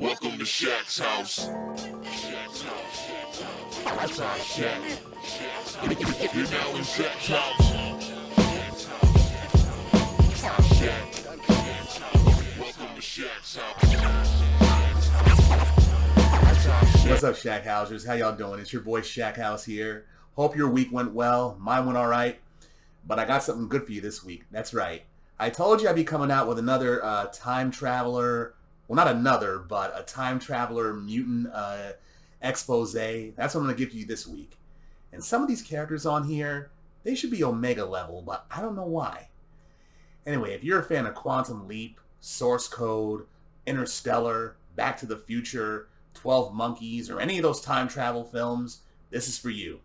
Welcome to Shaq's house. That's our Shaq. You're now in Shaq's house. That's our Shaq. Welcome to Shaq's house. What's up, Shaq Housers? How y'all doing? It's your boy Shaq House here. Hope your week went well. Mine went all right. But I got something good for you this week. That's right. I told you I'd be coming out with another time traveler. Well, not another, but a time traveler mutant expose. That's what I'm going to give to you this week. And some of these characters on here, they should be Omega level, but I don't know why. Anyway, if you're a fan of Quantum Leap, Source Code, Interstellar, Back to the Future, 12 Monkeys, or any of those time travel films, this is for you.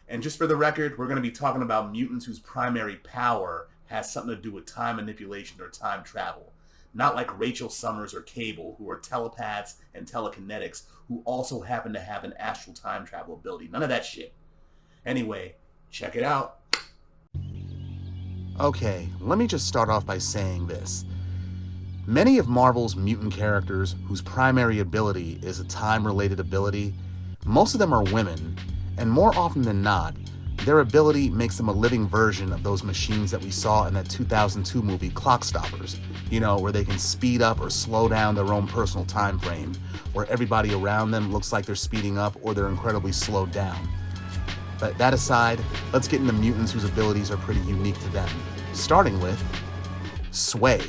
And just for the record, we're going to be talking about mutants whose primary power has something to do with time manipulation or time travel. Not like Rachel Summers or Cable, who are telepaths and telekinetics, who also happen to have an astral time travel ability. None of that shit. Anyway, check it out. Okay, let me just start off by saying this. Many of Marvel's mutant characters whose primary ability is a time-related ability, most of them are women, and more often than not, their ability makes them a living version of those machines that we saw in that 2002 movie Clock Stoppers, you know, where they can speed up or slow down their own personal time frame, where everybody around them looks like they're speeding up or they're incredibly slowed down. But that aside, let's get into mutants whose abilities are pretty unique to them, starting with Sway.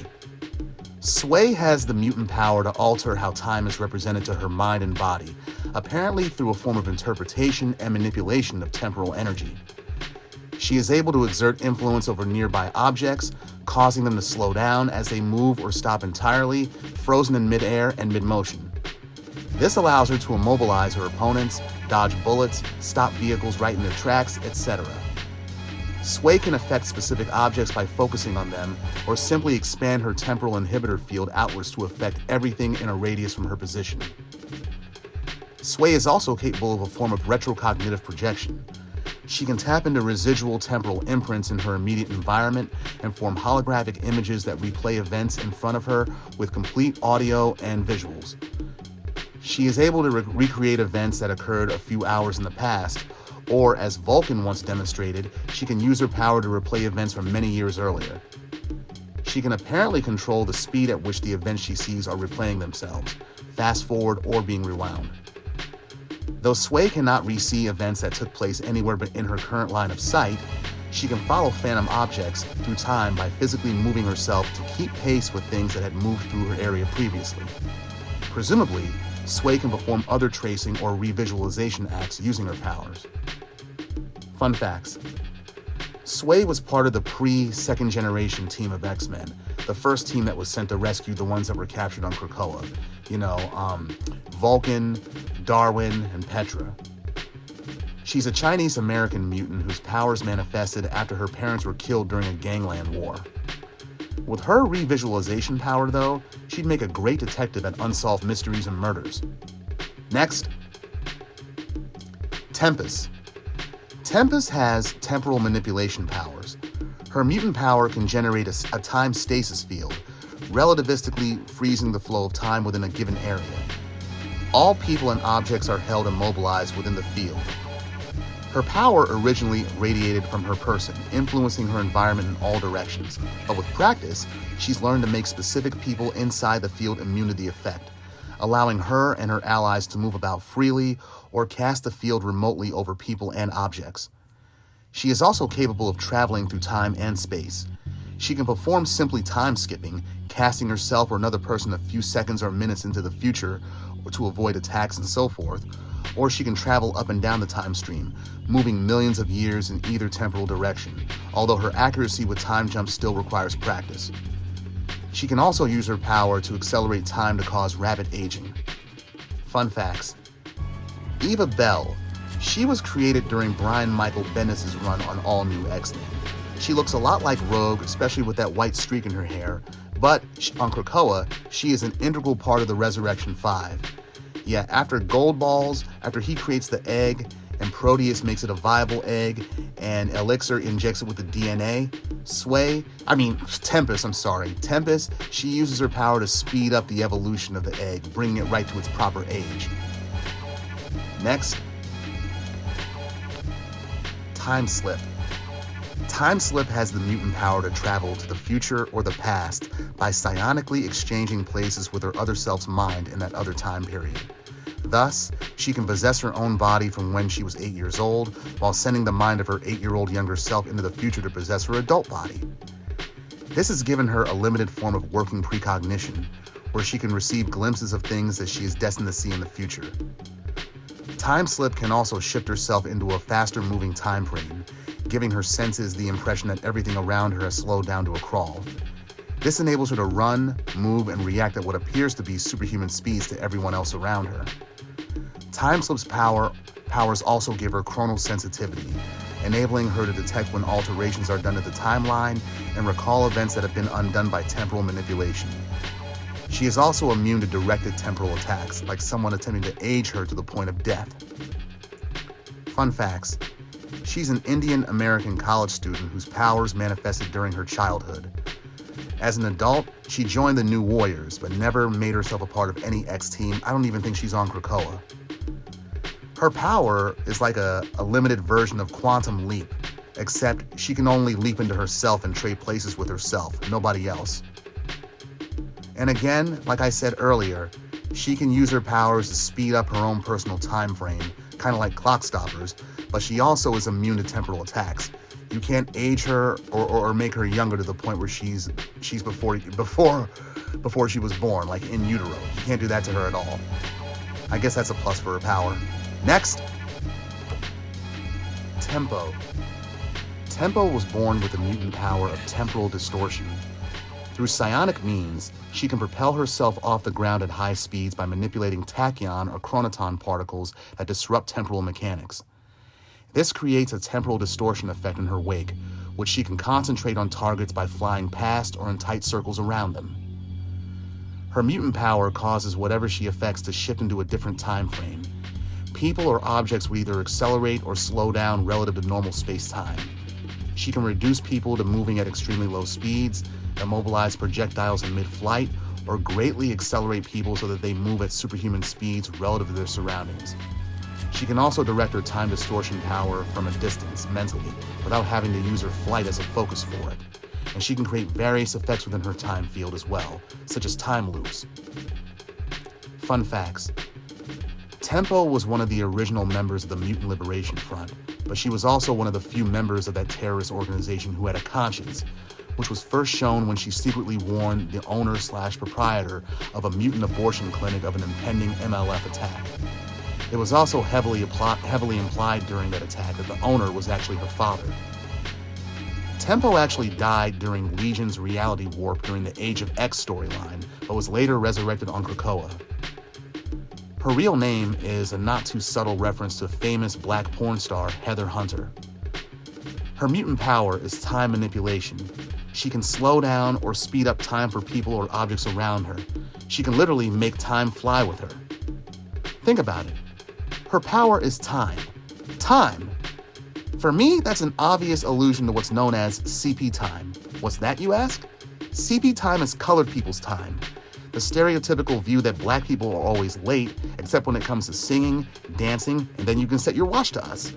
Sway has the mutant power to alter how time is represented to her mind and body, apparently through a form of interpretation and manipulation of temporal energy. She is able to exert influence over nearby objects, causing them to slow down as they move or stop entirely, frozen in midair and mid-motion. This allows her to immobilize her opponents, dodge bullets, stop vehicles right in their tracks, etc. Sway can affect specific objects by focusing on them, or simply expand her temporal inhibitor field outwards to affect everything in a radius from her position. Sway is also capable of a form of retrocognitive projection. She can tap into residual temporal imprints in her immediate environment and form holographic images that replay events in front of her with complete audio and visuals. She is able to recreate events that occurred a few hours in the past, or as Vulcan once demonstrated, she can use her power to replay events from many years earlier. She can apparently control the speed at which the events she sees are replaying themselves, fast forward or being rewound. Though Sway cannot re-see events that took place anywhere but in her current line of sight, she can follow phantom objects through time by physically moving herself to keep pace with things that had moved through her area previously. Presumably, Sway can perform other tracing or revisualization acts using her powers. Fun facts. Sway was part of the pre-second generation team of X-Men, the first team that was sent to rescue the ones that were captured on Krakoa. You know, Vulcan, Darwin, and Petra. She's a Chinese-American mutant whose powers manifested after her parents were killed during a gangland war. With her revisualization power, though, she'd make a great detective at unsolved mysteries and murders. Next, Tempus. Tempus has temporal manipulation powers. Her mutant power can generate a time stasis field, relativistically freezing the flow of time within a given area. All people and objects are held immobilized within the field. Her power originally radiated from her person, influencing her environment in all directions, but with practice, she's learned to make specific people inside the field immune to the effect, allowing her and her allies to move about freely or cast the field remotely over people and objects. She is also capable of traveling through time and space. She can perform simply time skipping, casting herself or another person a few seconds or minutes into the future to avoid attacks and so forth, or she can travel up and down the time stream, moving millions of years in either temporal direction, although her accuracy with time jumps still requires practice. She can also use her power to accelerate time to cause rapid aging. Fun facts. Eva Bell. She was created during Brian Michael Bendis' run on All New X-Men. She looks a lot like Rogue, especially with that white streak in her hair, but on Krakoa, she is an integral part of the Resurrection 5. Yeah, after Gold Balls, after he creates the egg, and Proteus makes it a viable egg, and Elixir injects it with the DNA, Tempus, she uses her power to speed up the evolution of the egg, bringing it right to its proper age. Next, Timeslip. Timeslip has the mutant power to travel to the future or the past by psionically exchanging places with her other self's mind in that other time period. Thus, she can possess her own body from when she was 8 years old, while sending the mind of her 8-year-old younger self into the future to possess her adult body. This has given her a limited form of working precognition, where she can receive glimpses of things that she is destined to see in the future. Timeslip can also shift herself into a faster-moving time frame, giving her senses the impression that everything around her has slowed down to a crawl. This enables her to run, move, and react at what appears to be superhuman speeds to everyone else around her. Timeslip's powers also give her chronosensitivity, enabling her to detect when alterations are done to the timeline and recall events that have been undone by temporal manipulation. She is also immune to directed temporal attacks, like someone attempting to age her to the point of death. Fun facts: she's an Indian-American college student whose powers manifested during her childhood. As an adult, she joined the New Warriors, but never made herself a part of any X team. I don't even think she's on Krakoa. Her power is like a limited version of Quantum Leap, except she can only leap into herself and trade places with herself, nobody else. And again, like I said earlier, she can use her powers to speed up her own personal time frame, kind of like clock stoppers, but she also is immune to temporal attacks. You can't age her or make her younger to the point where she's before she was born, like in utero. You can't do that to her at all. I guess that's a plus for her power. Next, Tempo. Tempo was born with the mutant power of temporal distortion. Through psionic means, she can propel herself off the ground at high speeds by manipulating tachyon or chronoton particles that disrupt temporal mechanics. This creates a temporal distortion effect in her wake, which she can concentrate on targets by flying past or in tight circles around them. Her mutant power causes whatever she affects to shift into a different time frame. People or objects will either accelerate or slow down relative to normal space-time. She can reduce people to moving at extremely low speeds, immobilize projectiles in mid-flight, or greatly accelerate people so that they move at superhuman speeds relative to their surroundings. She can also direct her time distortion power from a distance, mentally, without having to use her flight as a focus for it. And she can create various effects within her time field as well, such as time loops. Fun facts: Tempo was one of the original members of the Mutant Liberation Front, but she was also one of the few members of that terrorist organization who had a conscience, which was first shown when she secretly warned the owner/proprietor of a mutant abortion clinic of an impending MLF attack. It was also heavily implied during that attack that the owner was actually her father. Tempo actually died during Legion's reality warp during the Age of X storyline, but was later resurrected on Krakoa. Her real name is a not-too-subtle reference to famous black porn star Heather Hunter. Her mutant power is time manipulation. She can slow down or speed up time for people or objects around her. She can literally make time fly with her. Think about it. Her power is time. Time. For me, that's an obvious allusion to what's known as CP time. What's that, you ask? CP time is colored people's time. The stereotypical view that black people are always late, except when it comes to singing, dancing, and then you can set your watch to us.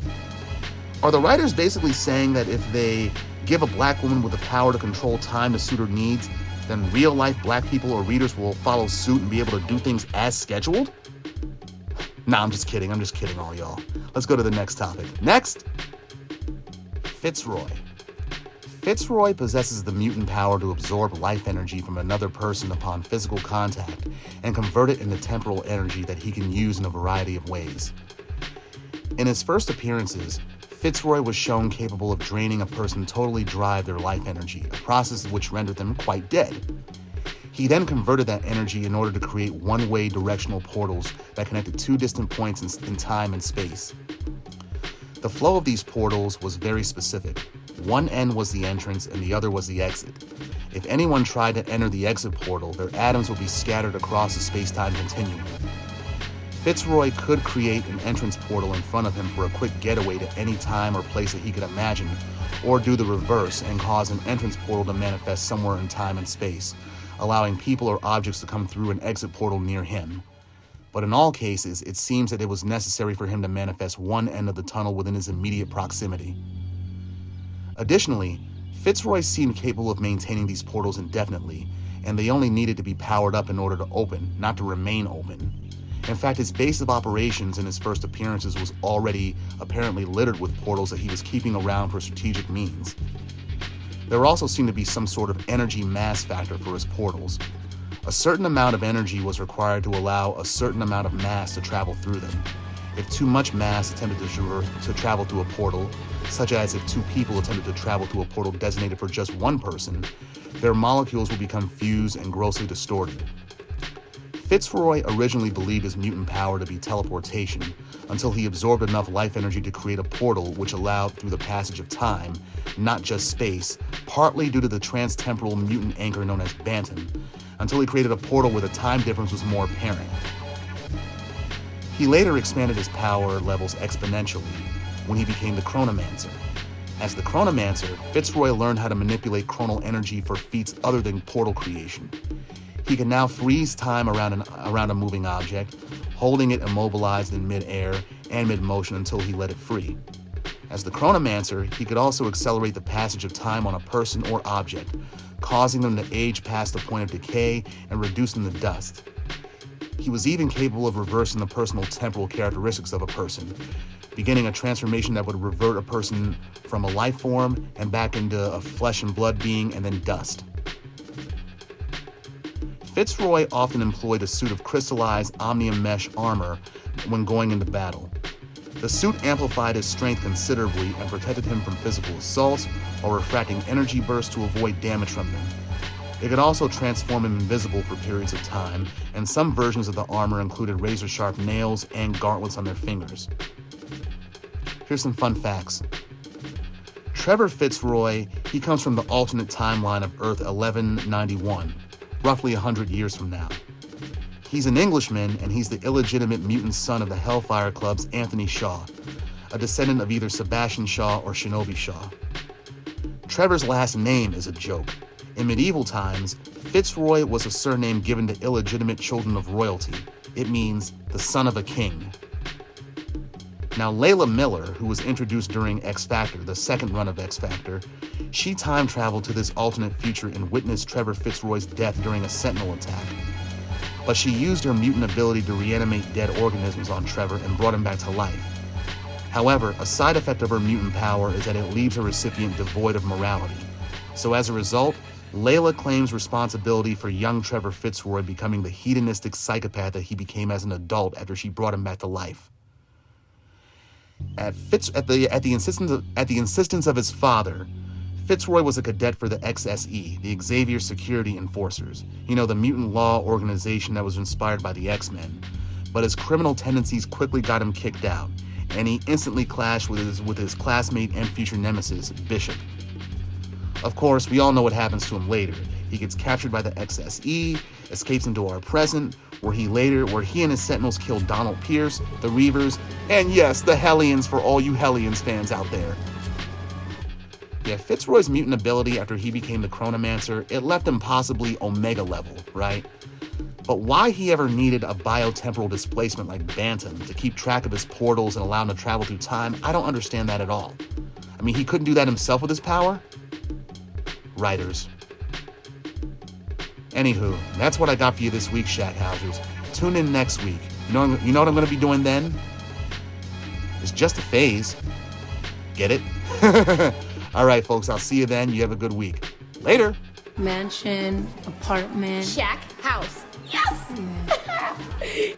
Are the writers basically saying that if they give a black woman with the power to control time to suit her needs, then real-life black people or readers will follow suit and be able to do things as scheduled? Nah, I'm just kidding all y'all. Let's go to the next topic. Next, Fitzroy. Fitzroy possesses the mutant power to absorb life energy from another person upon physical contact and convert it into temporal energy that he can use in a variety of ways. In his first appearances, Fitzroy was shown capable of draining a person totally dry of their life energy, a process which rendered them quite dead. He then converted that energy in order to create one-way directional portals that connected two distant points in time and space. The flow of these portals was very specific. One end was the entrance and the other was the exit. If anyone tried to enter the exit portal, their atoms would be scattered across the space-time continuum. Fitzroy could create an entrance portal in front of him for a quick getaway to any time or place that he could imagine, or do the reverse and cause an entrance portal to manifest somewhere in time and space, allowing people or objects to come through an exit portal near him. But in all cases, it seems that it was necessary for him to manifest one end of the tunnel within his immediate proximity. Additionally, Fitzroy seemed capable of maintaining these portals indefinitely, and they only needed to be powered up in order to open, not to remain open. In fact, his base of operations in his first appearances was already apparently littered with portals that he was keeping around for strategic means. There also seemed to be some sort of energy mass factor for his portals. A certain amount of energy was required to allow a certain amount of mass to travel through them. If too much mass attempted to travel through a portal, such as if two people attempted to travel through a portal designated for just one person, their molecules would become fused and grossly distorted. Fitzroy originally believed his mutant power to be teleportation, until he absorbed enough life energy to create a portal which allowed through the passage of time, not just space, partly due to the trans-temporal mutant anchor known as Bantam, until he created a portal where the time difference was more apparent. He later expanded his power levels exponentially when he became the Chronomancer. As the Chronomancer, Fitzroy learned how to manipulate chronal energy for feats other than portal creation. He can now freeze time around a moving object, holding it immobilized in mid-air and mid-motion until he let it free. As the Chronomancer, he could also accelerate the passage of time on a person or object, causing them to age past the point of decay and reduce them to dust. He was even capable of reversing the personal temporal characteristics of a person, beginning a transformation that would revert a person from a life form and back into a flesh and blood being and then dust. Fitzroy often employed a suit of crystallized omnium mesh armor when going into battle. The suit amplified his strength considerably and protected him from physical assaults or refracting energy bursts to avoid damage from them. It could also transform him invisible for periods of time, and some versions of the armor included razor-sharp nails and gauntlets on their fingers. Here's some fun facts. Trevor Fitzroy, he comes from the alternate timeline of Earth 1191, roughly 100 years from now. He's an Englishman, and he's the illegitimate mutant son of the Hellfire Club's Anthony Shaw, a descendant of either Sebastian Shaw or Shinobi Shaw. Trevor's last name is a joke. In medieval times, Fitzroy was a surname given to illegitimate children of royalty. It means the son of a king. Now, Layla Miller, who was introduced during X Factor, the second run of X Factor, she time traveled to this alternate future and witnessed Trevor Fitzroy's death during a Sentinel attack. But she used her mutant ability to reanimate dead organisms on Trevor and brought him back to life. However, a side effect of her mutant power is that it leaves her recipient devoid of morality. So as a result, Layla claims responsibility for young Trevor Fitzroy becoming the hedonistic psychopath that he became as an adult after she brought him back to life. At the insistence of his father, Fitzroy was a cadet for the XSE, the Xavier Security Enforcers, the mutant law organization that was inspired by the X-Men. But his criminal tendencies quickly got him kicked out, and he instantly clashed with his classmate and future nemesis, Bishop. Of course, we all know what happens to him later. He gets captured by the XSE, escapes into our present, where he and his Sentinels kill Donald Pierce, the Reavers, and yes, the Hellions for all you Hellions fans out there. Yeah, Fitzroy's mutant ability after he became the Chronomancer, it left him possibly Omega level, right? But why he ever needed a biotemporal displacement like Bantam to keep track of his portals and allow him to travel through time, I don't understand that at all. I mean, he couldn't do that himself with his power? Writers. Anywho, that's what I got for you this week, Shackhousers. Tune in next week. You know what I'm going to be doing then? It's just a phase. Get it? All right, folks, I'll see you then. You have a good week. Later. Mansion, apartment. Shack, house. Yes! Yeah.